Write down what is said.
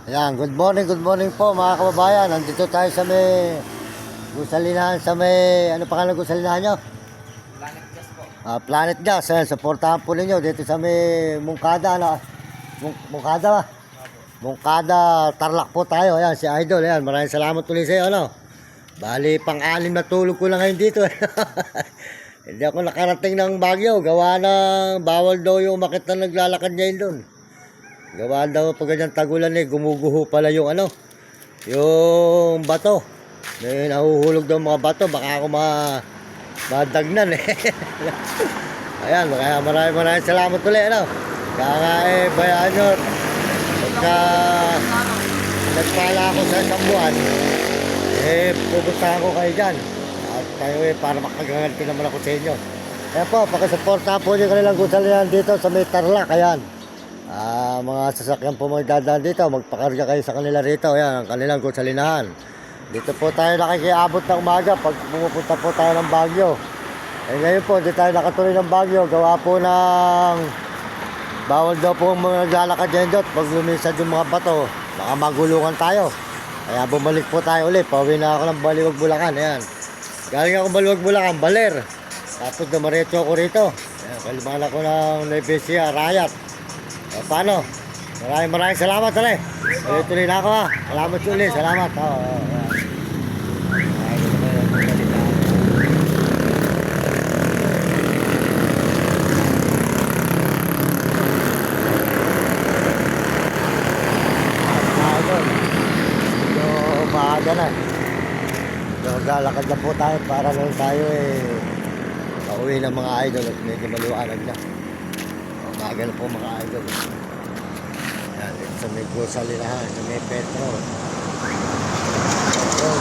Ayan, good morning po mga kababayan. Nandito tayo sa may gusalinahan, sa may, ano pangalan ng gusalinahan nyo? Planet Gas po. Planet Gas. Ayan, supportahan po ninyo dito sa may Mungkada. Mungkada ba? Mungkada, Tarlac po tayo. Ayan, si Idol. Ayan, maraming salamat tuloy sa iyo. Ano? Bali, pang-anim na tulog ko lang ngayon dito. Hindi ako nakarating ng Baguio. Gawa ng bawal daw yung umakit na naglalakad ngayon doon. Gawa daw pag ganyan tagulan gumuguho pala yung yung bato. May nahuhulog daw mga bato, baka ako madagnan Ayan, kaya maraming salamat ulit Kaya bayaan nyo, pagka nagpala ako sa isang buwan, pupuntahan ko kayo dyan. At kayo para makaganti naman ako sa inyo. Ayan po, pakisuportahan po nyo kanilang gusalinahan dito sa may Tarlac. Ayan. Mga sasakyan po magdadaan dito, magpakarga kayo sa kanila rito. Ayan, ang kanilang gusalinahan. Dito po tayo nakikiabot ng umaga pag pumupunta po tayo ng Baguio. Ngayon po, hindi tayo nakatuloy ng Baguio. Gawa po ng bawal daw po mga naglalakad dyan dot. Pag lumisad yung mga bato, baka magulungan tayo. Kaya bumalik po tayo ulit. Pauwi na ako ng Baliwag, Bulacan. Ayan. Galing ako Baliwag, Bulacan, Baler. Tapos dumaretso ako rito. Ayan, kalimangan ako ng Nevesia, Rayat. Paano? Maraming salamat ulit. Tuloy na ako Salamat ulit. Salamat. Maaga na. Maglalakad na po tayo para lang tayo pauwi ng mga idol at medyo maliwanag na. Maaga na po mga idol. Yan, sa may gusalinahan, sa may Petro. Petro,